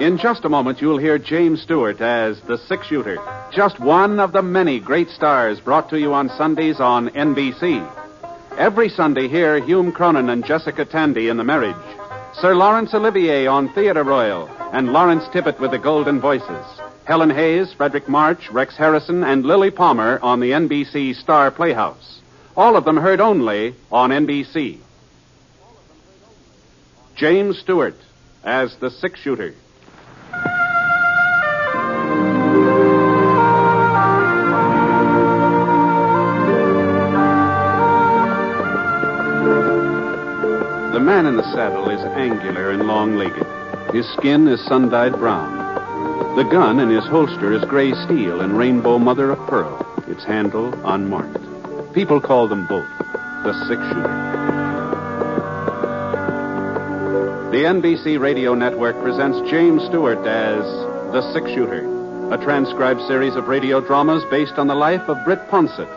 In just a moment, you'll hear James Stewart as the six-shooter, just one of the many great stars brought to you on Sundays on NBC. Every Sunday, hear Hume Cronin and Jessica Tandy in The Marriage, Sir Laurence Olivier on Theatre Royal, and Lawrence Tippett with the Golden Voices, Helen Hayes, Frederick March, Rex Harrison, and Lily Palmer on the NBC Star Playhouse. All of them heard only on NBC. James Stewart as the six-shooter. The man in the saddle is angular and long-legged. His skin is sun-dyed brown. The gun in his holster is gray steel and rainbow mother of pearl, its handle unmarked. People call them both the six-shooter. The NBC Radio Network presents James Stewart as the six-shooter, a transcribed series of radio dramas based on the life of Britt Ponset,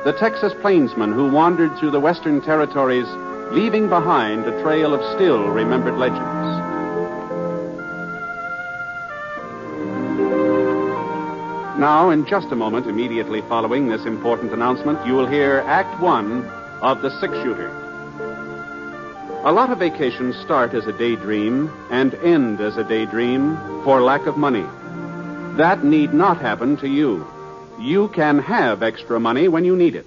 the Texas plainsman who wandered through the Western Territories, leaving behind a trail of still-remembered legends. Now, in just a moment, immediately following this important announcement, you will hear Act One of The Six-Shooter. A lot of vacations start as a daydream and end as a daydream for lack of money. That need not happen to you. You can have extra money when you need it.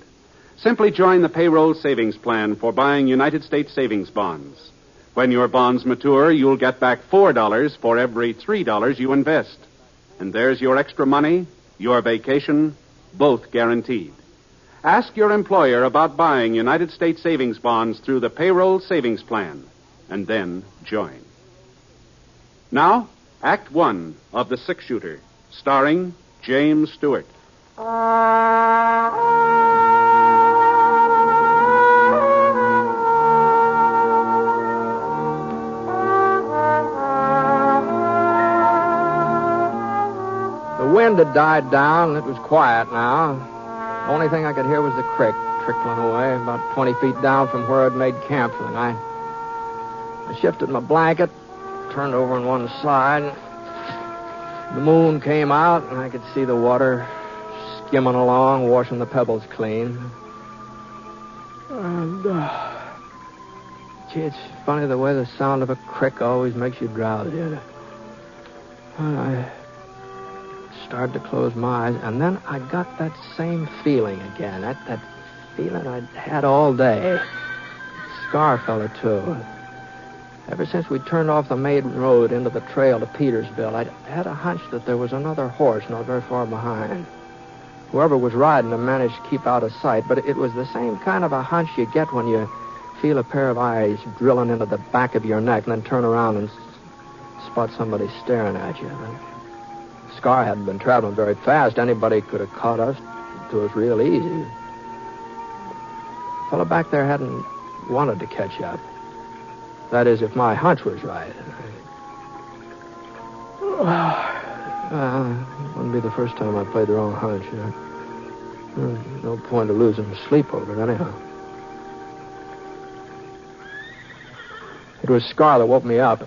Simply join the payroll savings plan for buying United States savings bonds. When your bonds mature, you'll get back $4 for every $3 you invest. And there's your extra money, your vacation, both guaranteed. Ask your employer about buying United States savings bonds through the payroll savings plan, and then join. Now, Act One of The Six-Shooter, starring James Stewart. The wind had died down, and it was quiet now. The only thing I could hear was the creek trickling away about 20 feet down from where I'd made camp for the night. I shifted my blanket, turned over on one side. The moon came out, and I could see the water skimming along, washing the pebbles clean. And, gee, it's funny the way the sound of a creek always makes you drowsy. And I started to close my eyes, and then I got that same feeling again, that feeling I'd had all day. Scar fella, too. Ever since we turned off the main road into the trail to Petersville, I'd had a hunch that there was another horse not very far behind. Whoever was riding him managed to keep out of sight, but it was the same kind of a hunch you get when you feel a pair of eyes drilling into the back of your neck and then turn around and spot somebody staring at you. Scar hadn't been traveling very fast. Anybody could have caught us to us real easy. The fellow back there hadn't wanted to catch up. That is, if my hunch was right. It wouldn't be the first time I played the wrong hunch. No point of losing sleep over it, anyhow. It was Scar that woke me up.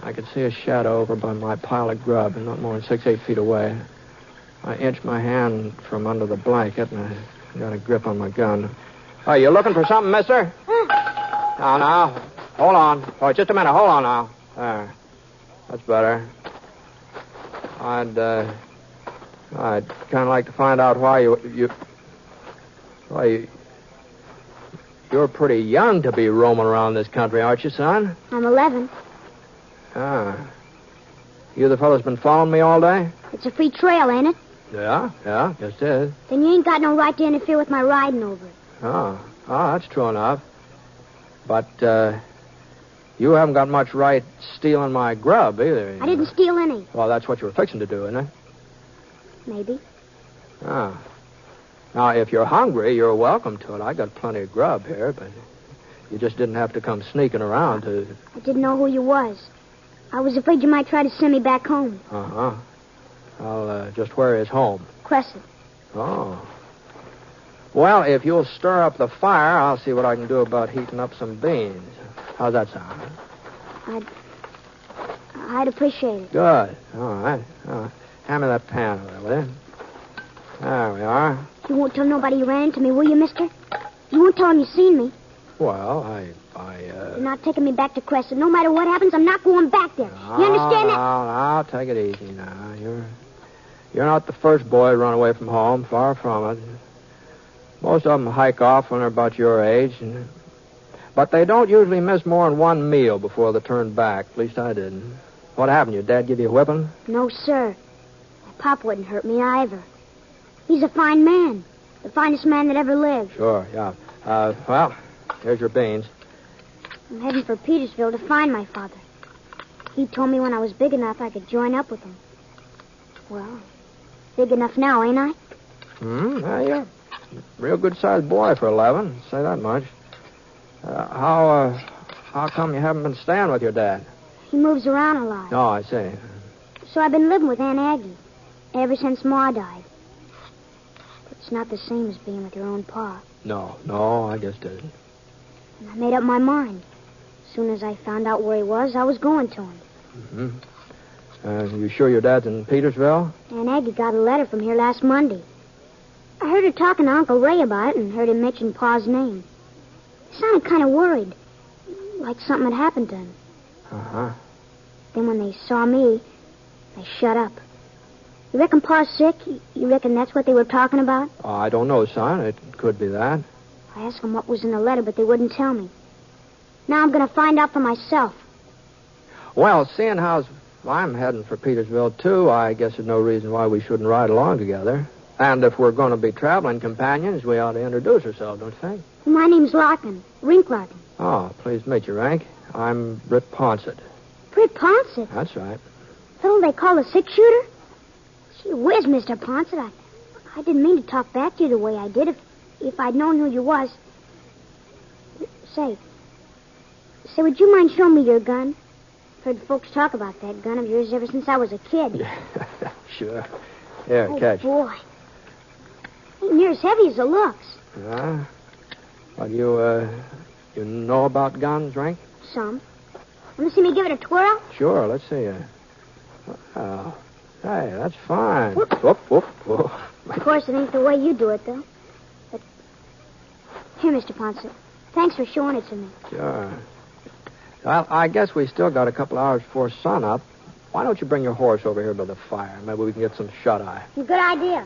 I could see a shadow over by my pile of grub, not more than 6-8 feet away. I inched my hand from under the blanket, and I got a grip on my gun. Oh, you looking for something, mister? Now. Hold on. Oh, just a minute. Hold on now. There. That's better. I'd kind of like to find out why you're pretty young to be roaming around this country, aren't you, son? I'm 11. Ah. You the fellow's been following me all day? It's a free trail, ain't it? Yeah, yes it is. Then you ain't got no right to interfere with my riding over it. Oh, that's true enough. But, you haven't got much right stealing my grub, either. I didn't steal any. Well, that's what you were fixing to do, isn't it? Maybe. Ah. Now, if you're hungry, you're welcome to it. I got plenty of grub here, but you just didn't have to come sneaking around to... I didn't know who you was. I was afraid you might try to send me back home. Uh-huh. Well, just where is home? Crescent. Oh. Well, if you'll stir up the fire, I'll see what I can do about heating up some beans. How's that sound? I'd appreciate it. Good. All right. Hand me that pan over there, will you? There we are. You won't tell nobody you ran into me, will you, mister? You won't tell them you seen me. Well, You're not taking me back to Crescent. No matter what happens, I'm not going back there. You understand that? No, take it easy now. You're not the first boy to run away from home. Far from it. Most of them hike off when they're about your age. But they don't usually miss more than one meal before they turn back. At least I didn't. What happened? Your dad give you a whipping? No, sir. My pop wouldn't hurt me either. He's a fine man. The finest man that ever lived. Sure, yeah. Well, here's your beans. I'm heading for Petersville to find my father. He told me when I was big enough I could join up with him. Well, big enough now, ain't I? Yeah, you're a real good-sized boy for 11. Say that much. How come you haven't been staying with your dad? He moves around a lot. Oh, I see. So I've been living with Aunt Aggie ever since Ma died. But it's not the same as being with your own pa. No, I just didn't. And I made up my mind. As soon as I found out where he was, I was going to him. You sure your dad's in Petersville? Aunt Aggie got a letter from here last Monday. I heard her talking to Uncle Ray about it and heard him mention Pa's name. He sounded kind of worried, like something had happened to him. Uh-huh. Then when they saw me, they shut up. You reckon Pa's sick? You reckon that's what they were talking about? Oh, I don't know, son. It could be that. I asked them what was in the letter, but they wouldn't tell me. Now I'm going to find out for myself. Well, seeing how I'm heading for Petersville, too, I guess there's no reason why we shouldn't ride along together. And if we're going to be traveling companions, we ought to introduce ourselves, don't you think? My name's Larkin. Rink Larkin. Oh, pleased to meet you, Rank. I'm Britt Ponset. Britt Ponset? That's right. Fellow they call a six-shooter? Gee whiz, Mr. Ponset. I didn't mean to talk back to you the way I did. If I'd known who you was... Say, would you mind showing me your gun? Heard folks talk about that gun of yours ever since I was a kid. Yeah, sure. Here, catch. Oh, boy. Ain't near as heavy as it looks. Yeah? Well, you know about guns, Rank? Some. Want to see me give it a twirl? Sure, let's see. Oh, hey, that's fine. Whoop, whoop, whoop. Of course, it ain't the way you do it, though. But here, Mr. Ponsett. Thanks for showing it to me. Sure. Well, I guess we still got a couple hours before sunup. Why don't you bring your horse over here by the fire? Maybe we can get some shut-eye. Good idea.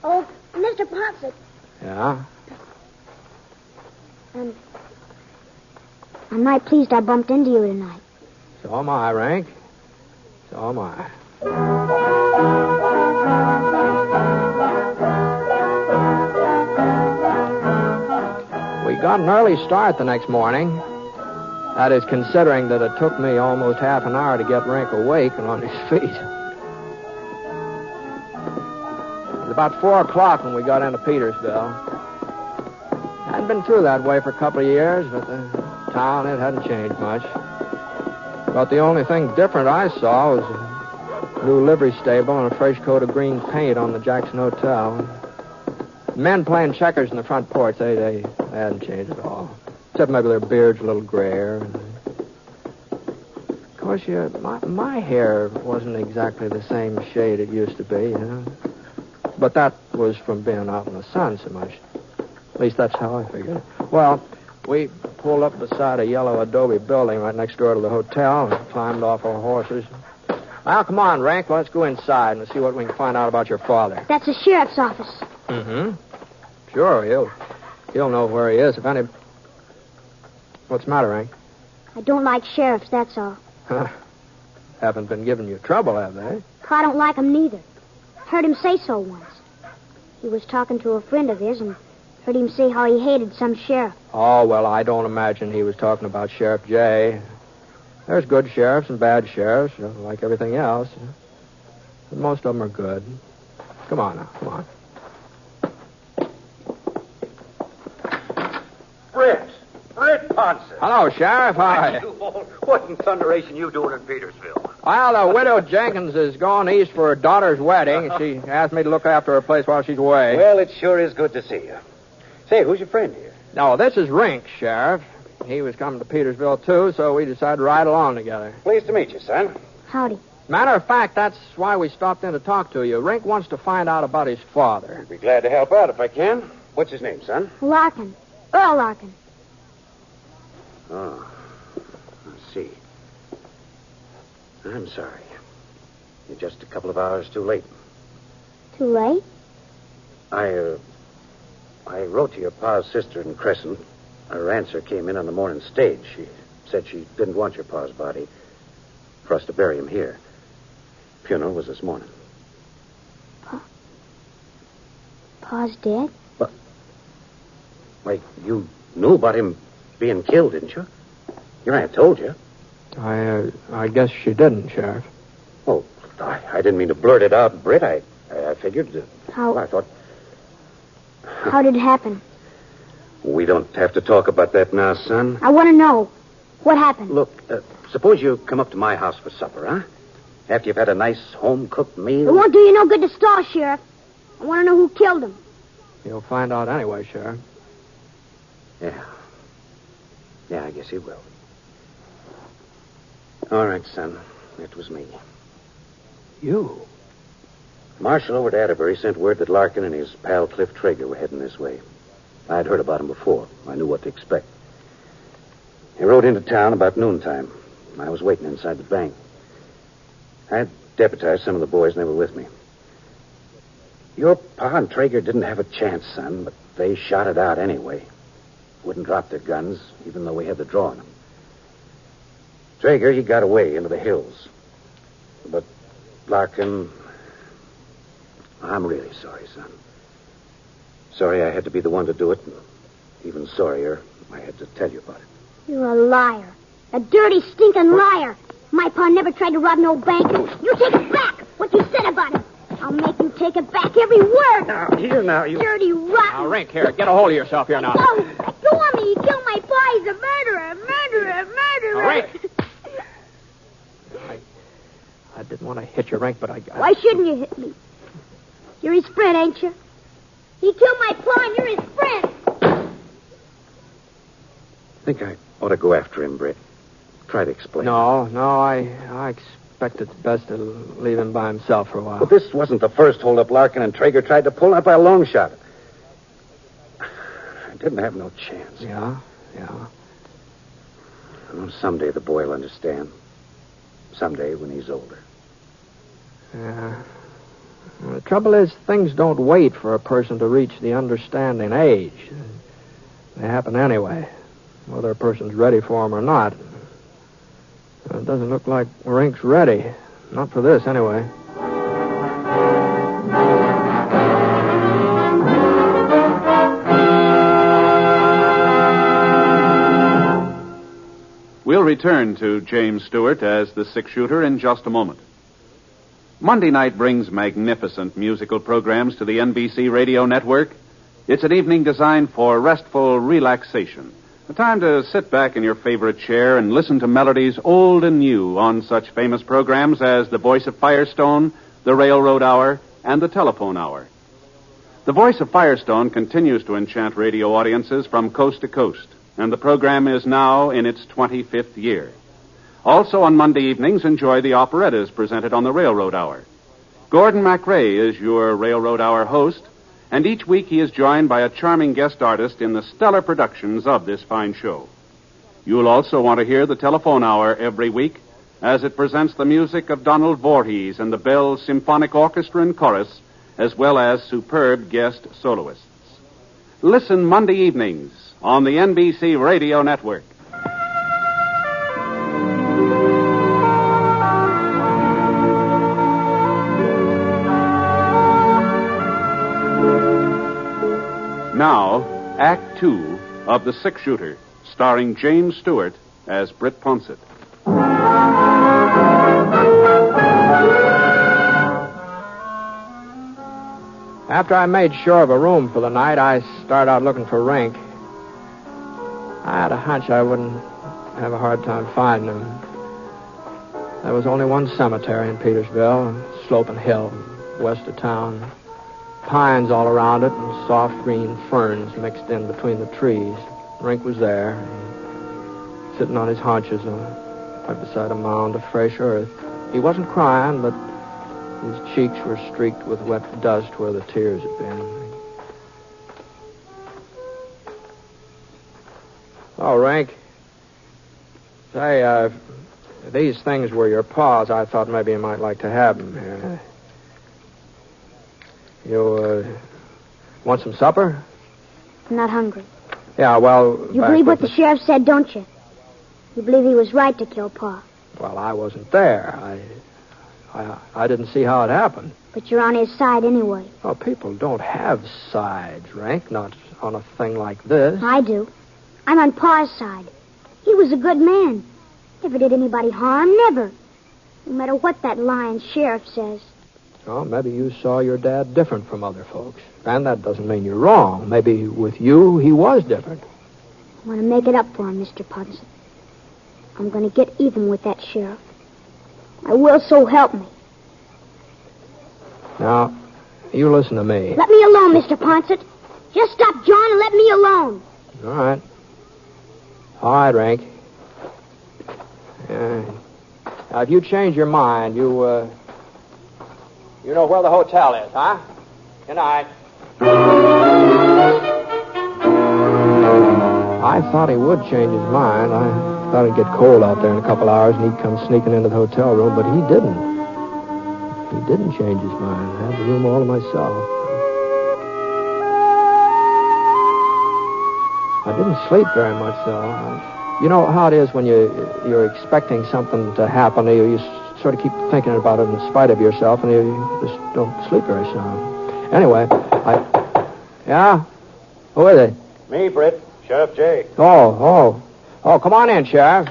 Oh, Mr. Ponsett. Yeah? I'm right pleased I bumped into you tonight. So am I, Rank. So am I. We got an early start the next morning. That is, considering that it took me almost half an hour to get Rink awake and on his feet. It was about 4 o'clock when we got into Petersville. I'd been through that way for a couple of years, but the town, it hadn't changed much. But the only thing different I saw was a new livery stable and a fresh coat of green paint on the Jackson Hotel. Men playing checkers in the front porch, they hadn't changed at all. Except maybe their beards a little grayer. Of course, my hair wasn't exactly the same shade it used to be, you know. But that was from being out in the sun so much. At least that's how I figured. Well, we pulled up beside a yellow adobe building right next door to the hotel and climbed off our horses. Well, come on, Rank. Let's go inside and see what we can find out about your father. That's the sheriff's office. Mm-hmm. Sure, he'll know where he is if any... What's the matter, Rank? I don't like sheriffs, that's all. Haven't been giving you trouble, have they? Pa don't like him neither. Heard him say so once. He was talking to a friend of his and heard him say how he hated some sheriff. Oh, well, I don't imagine he was talking about Sheriff Jay. There's good sheriffs and bad sheriffs, like everything else. But most of them are good. Come on now, come on. Britt Ponset. Hello, Sheriff. Hi. What in thunderation you doing in Petersville? Well, the widow Jenkins is going east for her daughter's wedding. She asked me to look after her place while she's away. Well, it sure is good to see you. Say, who's your friend here? No, this is Rink, Sheriff. He was coming to Petersville, too, so we decided to ride along together. Pleased to meet you, son. Howdy. Matter of fact, that's why we stopped in to talk to you. Rink wants to find out about his father. I'd be glad to help out if I can. What's his name, son? Larkin. Earl Larkin. Oh, I see. I'm sorry. You're just a couple of hours too late. Too late? I wrote to your pa's sister in Crescent. Her answer came in on the morning stage. She said she didn't want your pa's body for us to bury him here. Funeral was this morning. Pa's dead? But, wait, you knew about him being killed, didn't you? Your aunt told you. I guess she didn't, Sheriff. Oh, I didn't mean to blurt it out, Britt. I figured... How? I thought... How did it happen? We don't have to talk about that now, son. I want to know. What happened? Look, suppose you come up to my house for supper, huh? After you've had a nice home-cooked meal. It won't do you no good to stall, Sheriff. I want to know who killed him. You'll find out anyway, Sheriff. Yeah. Yeah, I guess he will. All right, son. It was me. You? Marshal over at Atterbury sent word that Larkin and his pal Cliff Traeger were heading this way. I'd heard about him before. I knew what to expect. He rode into town about noontime. I was waiting inside the bank. I had deputized some of the boys, and they were with me. Your pa and Traeger didn't have a chance, son, but they shot it out anyway. Wouldn't drop their guns, even though we had the draw on them. Traeger, he got away into the hills. But Larkin... I'm really sorry, son. Sorry I had to be the one to do it, and even sorrier I had to tell you about it. You're a liar. A dirty, stinking liar. My pa never tried to rob no bank. You take it back, what you said about him. I'll make you take it back, every word. Now, you... Dirty, rotten... Now, Rink, here, get a hold of yourself here now. Go on me. He killed my pa. He's a murderer. Now, Rink. I didn't want to hit you, Rink, but I... Why shouldn't you hit me? You're his friend, ain't you? He killed my pa, and you're his friend. I think I ought to go after him, Britt. Try to explain. No, I expect it's best to leave him by himself for a while. But this wasn't the first holdup Larkin and Traeger tried to pull, not by a long shot. I didn't have no chance. Yeah. Well, someday the boy will understand. Someday when he's older. Yeah. Well, the trouble is, things don't wait for a person to reach the understanding age. They happen anyway, whether a person's ready for them or not. It doesn't look like Rink's ready. Not for this, anyway. We'll return to James Stewart as the six-shooter in just a moment. Monday night brings magnificent musical programs to the NBC radio network. It's an evening designed for restful relaxation. A time to sit back in your favorite chair and listen to melodies old and new on such famous programs as The Voice of Firestone, The Railroad Hour, and The Telephone Hour. The Voice of Firestone continues to enchant radio audiences from coast to coast, and the program is now in its 25th year. Also on Monday evenings, enjoy the operettas presented on the Railroad Hour. Gordon MacRae is your Railroad Hour host, and each week he is joined by a charming guest artist in the stellar productions of this fine show. You'll also want to hear the Telephone Hour every week, as it presents the music of Donald Voorhees and the Bell Symphonic Orchestra and Chorus, as well as superb guest soloists. Listen Monday evenings on the NBC Radio Network. Now, Act Two of The Six-Shooter, starring James Stewart as Britt Ponset. After I made sure of a room for the night, I started out looking for Rink. I had a hunch I wouldn't have a hard time finding him. There was only one cemetery in Petersville, a sloping hill west of town. Pines all around it and soft green ferns mixed in between the trees. Rink was there. sitting on his haunches right beside a mound of fresh earth. He wasn't crying, but his cheeks were streaked with wet dust where the tears had been. Oh, Rink. Say, if these things were your paws, I thought maybe you might like to have them here. You, want some supper? I'm not hungry. Yeah, well... You believe what the sheriff said, don't you? You believe he was right to kill Pa? Well, I wasn't there. I didn't see how it happened. But you're on his side anyway. Oh, people don't have sides, Rink, not on a thing like this. I do. I'm on Pa's side. He was a good man. Never did anybody harm, never. No matter what that lying sheriff says. Oh, maybe you saw your dad different from other folks. And that doesn't mean you're wrong. Maybe with you, he was different. I want to make it up for him, Mr. Ponsett. I'm going to get even with that sheriff. I will, so help me. Now, you listen to me. Let me alone, Mr. Ponsett. Just stop John and let me alone. All right. All right, Rink. Now, if you change your mind, you know where the hotel is, huh? Good night. I thought he would change his mind. I thought it'd get cold out there in a couple hours and he'd come sneaking into the hotel room, but he didn't. He didn't change his mind. I had the room all to myself. I didn't sleep very much, though. You know how it is when you're expecting something to happen, you sort of keep thinking about it in spite of yourself, and you just don't sleep very sound. Anyway, Yeah? Who is it? Me, Britt. Sheriff J. Oh, come on in, Sheriff.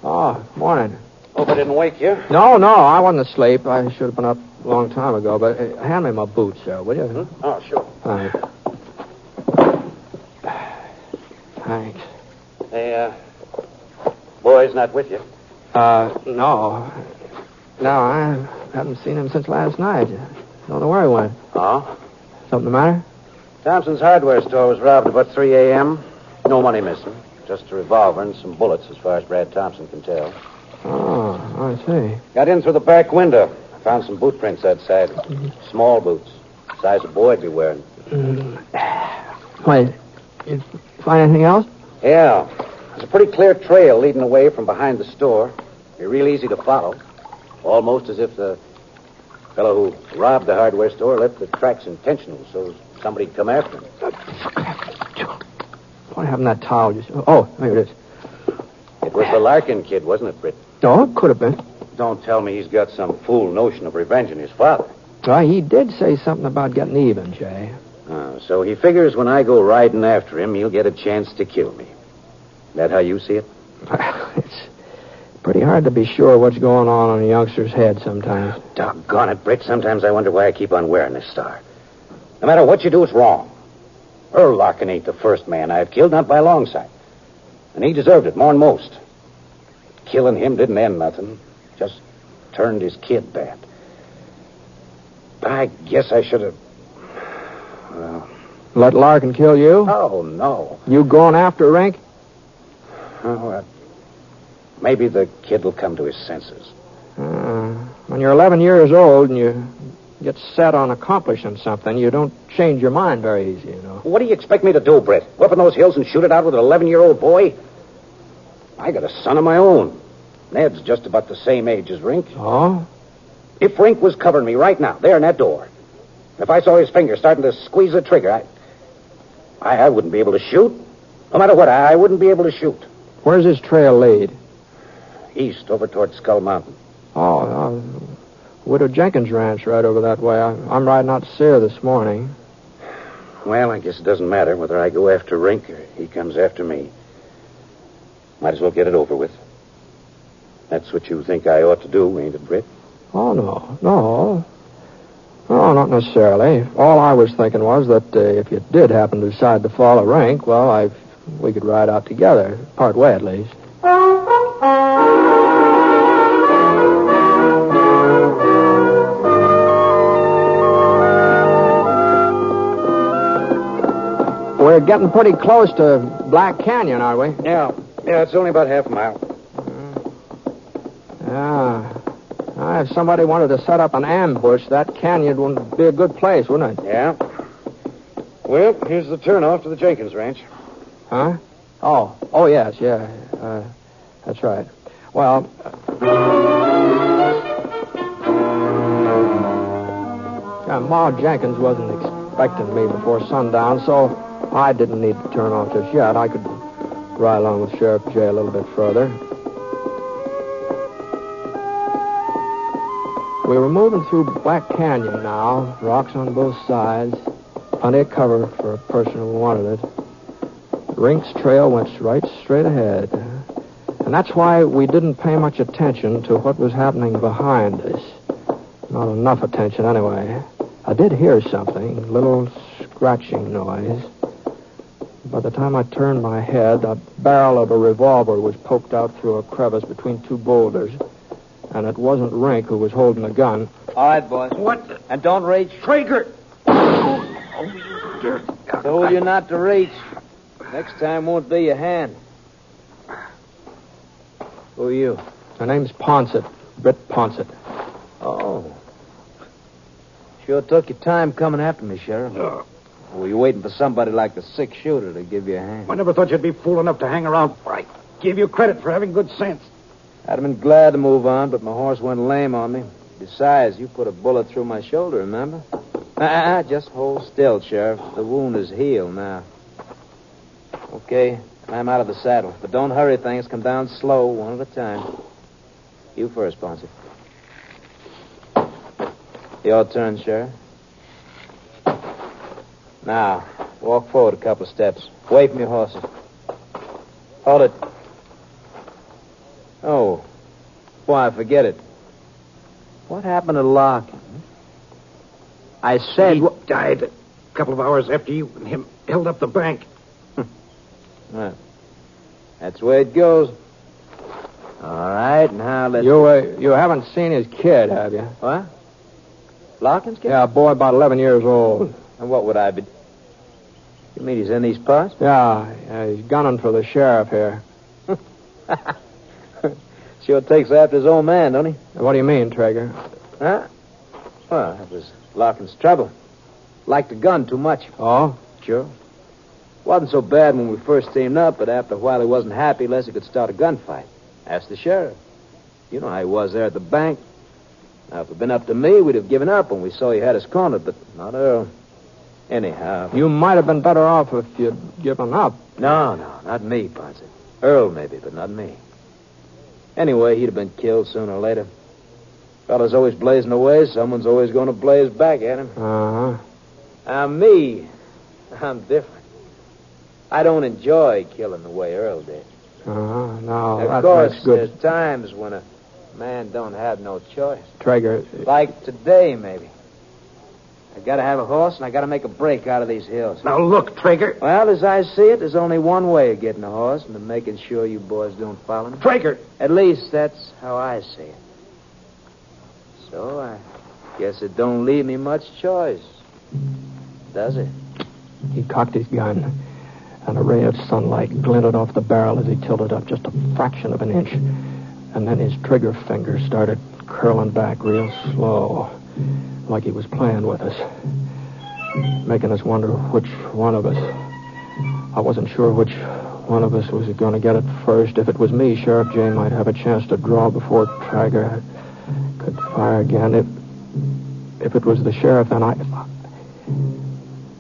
Oh, morning. Hope I didn't wake you. No, I wasn't asleep. I should have been up a long time ago, but hand me my boots, sir, will you? Oh, sure. Thanks. Thanks. Hey, boy's not with you. No. No, I haven't seen him since last night. Don't know where he went. Oh? Something the matter? Thompson's hardware store was robbed about 3 a.m. No money missing. Just a revolver and some bullets, as far as Brad Thompson can tell. Oh, I see. Got in through the back window. Found some boot prints outside. Small boots. Size a boy'd be wearing. Wait, you find anything else? Yeah. There's a pretty clear trail leading away from behind the store. Be real easy to follow. Almost as if the fellow who robbed the hardware store left the tracks intentional, so somebody'd come after him. What happened to that towel? Oh, here it is. It was the Larkin kid, wasn't it, Britt? Oh, it could have been. Don't tell me he's got some fool notion of revenging his father. Well, he did say something about getting even, Jay. So he figures when I go riding after him, he'll get a chance to kill me. That how you see it? It's pretty hard to be sure what's going on in a youngster's head sometimes. Doggone it, Britt. Sometimes I wonder why I keep on wearing this star. No matter what you do, it's wrong. Earl Larkin ain't the first man I've killed, not by a long sight. And he deserved it more than most. Killing him didn't end nothing. Just turned his kid bad. I guess I should have... Let Larkin kill you? Oh, no. You going after Rink? Oh, maybe the kid will come to his senses. When you're 11 years old and you get set on accomplishing something, you don't change your mind very easy, you know. What do you expect me to do, Britt? Go up in those hills and shoot it out with an 11-year-old boy? I got a son of my own. Ned's just about the same age as Rink. Oh? If Rink was covering me right now, there in that door, if I saw his finger starting to squeeze the trigger, I wouldn't be able to shoot. No matter what, I wouldn't be able to shoot. Where's his trail lead? East, over toward Skull Mountain. Oh, Widow Jenkins' ranch right over that way. I'm riding out to see her this morning. Well, I guess it doesn't matter whether I go after Rink or he comes after me. Might as well get it over with. That's what you think I ought to do, ain't it, Britt? Oh, no. No, not necessarily. All I was thinking was that if you did happen to decide to follow Rink, well, we could ride out together, part way at least. We're getting pretty close to Black Canyon, aren't we? Yeah. Yeah, it's only about half a mile. Yeah. If somebody wanted to set up an ambush, that canyon would be a good place, wouldn't it? Yeah. Well, here's the turnoff to the Jenkins Ranch. Huh? Oh, yes, yeah. That's right. Well, Ma Jenkins wasn't expecting me before sundown, so I didn't need to turn off just yet. I could ride along with Sheriff J a little bit further. We were moving through Black Canyon now, rocks on both sides, plenty of cover for a person who wanted it. Rink's trail went right straight ahead. And that's why we didn't pay much attention to what was happening behind us. Not enough attention, anyway. I did hear something, a little scratching noise. By the time I turned my head, a barrel of a revolver was poked out through a crevice between two boulders. And it wasn't Rink who was holding the gun. All right, boys. What? And don't reach. Traeger! Told you not to reach. Next time won't be your hand. Who are you? Her name's Ponsett, Britt Ponset. Oh. Sure took your time coming after me, Sheriff. Were you waiting for somebody like the 6-shooter to give you a hand? I never thought you'd be fool enough to hang around. I give you credit for having good sense. I'd have been glad to move on, but my horse went lame on me. Besides, you put a bullet through my shoulder, remember? Just hold still, Sheriff. The wound is healed now. Okay, I'm out of the saddle. But don't hurry things. Come down slow, one at a time. You first, Ponsett. Your turn, Sheriff. Now, walk forward a couple of steps. Away from your horses. Hold it. Oh. Why, forget it. What happened to Larkin? I said... He died a couple of hours after you and him held up the bank. Well, that's the way it goes. All right, now let's... You haven't seen his kid, have you? What? Larkin's kid? Yeah, a boy about 11 years old. And what would I be... You mean he's in these parts? Yeah, he's gunning for the sheriff here. Sure takes after his own man, don't he? What do you mean, Traeger? Huh? Well, that was Larkin's trouble. Liked the gun too much. Oh? Sure. Wasn't so bad when we first teamed up, but after a while he wasn't happy unless he could start a gunfight. Ask the sheriff. You know how he was there at the bank. Now, if it had been up to me, we'd have given up when we saw he had us cornered, but not Earl. Anyhow... You might have been better off if you'd given up. No, not me, Ponsett. Earl, maybe, but not me. Anyway, he'd have been killed sooner or later. Fella's always blazing away. Someone's always going to blaze back at him. Uh-huh. Me, I'm different. I don't enjoy killing the way Earl did. Uh-huh. No, of that course, makes good. there's times when a man don't have no choice. Traeger... Like today, maybe. I gotta have a horse, and I gotta make a break out of these hills. Now, look, Traeger. Well, as I see it, there's only one way of getting a horse, and to making sure you boys don't follow me. Traeger! At least that's how I see it. So I guess it don't leave me much choice, does it? He cocked his gun, and a ray of sunlight glinted off the barrel as he tilted up just a fraction of an inch. And then his trigger finger started curling back real slow, like he was playing with us, making us wonder which one of us. I wasn't sure which one of us was going to get it first. If it was me, Sheriff J might have a chance to draw before Traeger could fire again. If it was the sheriff, then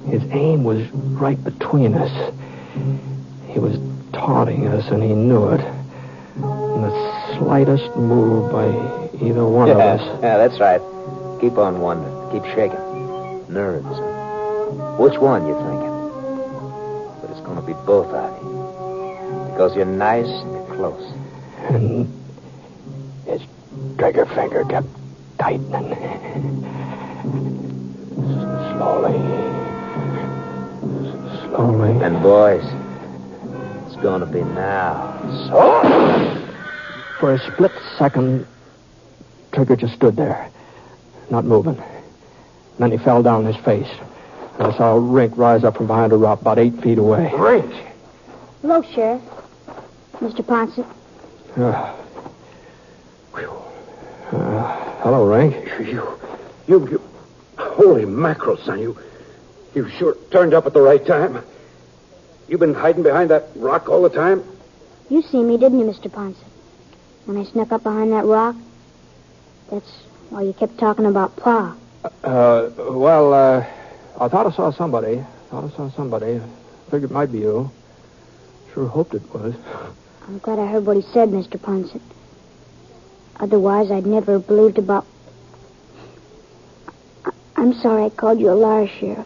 his aim was right between us. He was taunting us, and he knew it. And the slightest move by either one of us... Yeah, that's right. Keep on wondering. Keep shaking. Nerves. Which one you thinking? But it's going to be both of you. Because you're nice and you're close. And his trigger finger kept tightening. Slowly. And boys, it's going to be now. So... For a split second, Trigger just stood there, not moving. And then he fell down on his face. And I saw Rink rise up from behind a rock about 8 feet away. Rink! Hello, Sheriff. Mr. Ponsett. Hello, Rink. You... Holy mackerel, son. You sure turned up at the right time. You been hiding behind that rock all the time? You see me, didn't you, Mr. Ponsett? When I snuck up behind that rock? That's why you kept talking about Pa. I thought I saw somebody. Figured it might be you. Sure hoped it was. I'm glad I heard what he said, Mr. Ponsett. Otherwise, I'd never have believed about... I'm sorry I called you a liar, Sheriff.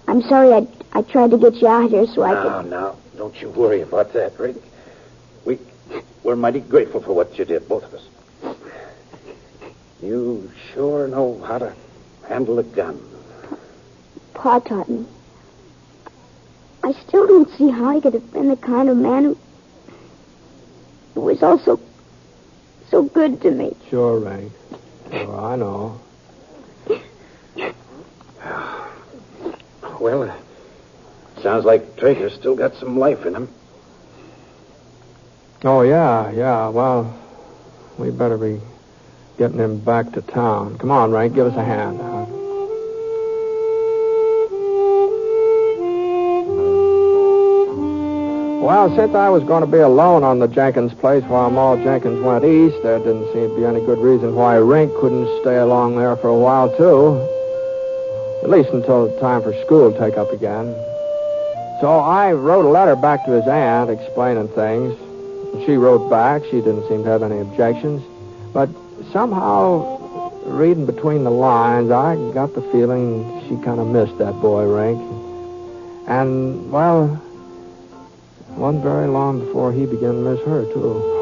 I'm sorry I tried to get you out here so I could... No, don't you worry about that, Rink. We're mighty grateful for what you did, both of us. You sure know how to handle a gun. Pa taught me. I still don't see how he could have been the kind of man who was also so good to me. Sure, Rink. Sure, I know. Well, sounds like Traeger's still got some life in him. Oh, yeah. Well, we better be getting him back to town. Come on, Rink, give us a hand. Well, since I was going to be alone on the Jenkins place while Ma Jenkins went east, there didn't seem to be any good reason why Rink couldn't stay along there for a while, too. At least until the time for school to take up again. So I wrote a letter back to his aunt explaining things. She wrote back. She didn't seem to have any objections. But somehow, reading between the lines, I got the feeling she kind of missed that boy, Rink. And, well, it wasn't very long before he began to miss her, too.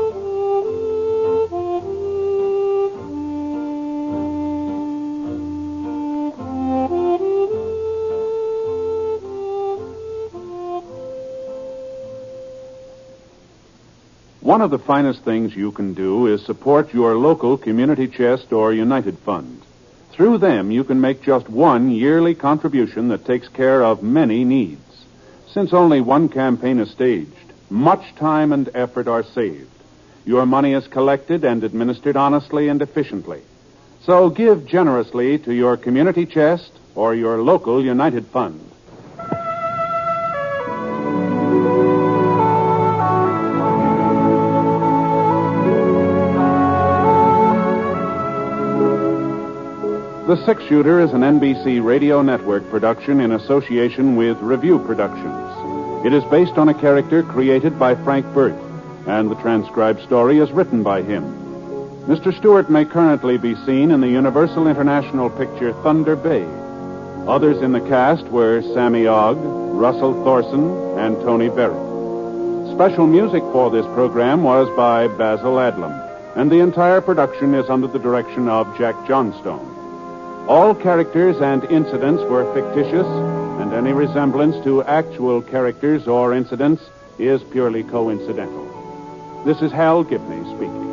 One of the finest things you can do is support your local community chest or United Fund. Through them, you can make just one yearly contribution that takes care of many needs. Since only one campaign is staged, much time and effort are saved. Your money is collected and administered honestly and efficiently. So give generously to your community chest or your local United Fund. The Six Shooter is an NBC Radio Network production in association with Review Productions. It is based on a character created by Frank Burt, and the transcribed story is written by him. Mr. Stewart may currently be seen in the Universal International picture Thunder Bay. Others in the cast were Sammy Ogg, Russell Thorson, and Tony Barrett. Special music for this program was by Basil Adlam, and the entire production is under the direction of Jack Johnstone. All characters and incidents were fictitious, and any resemblance to actual characters or incidents is purely coincidental. This is Hal Gibney speaking.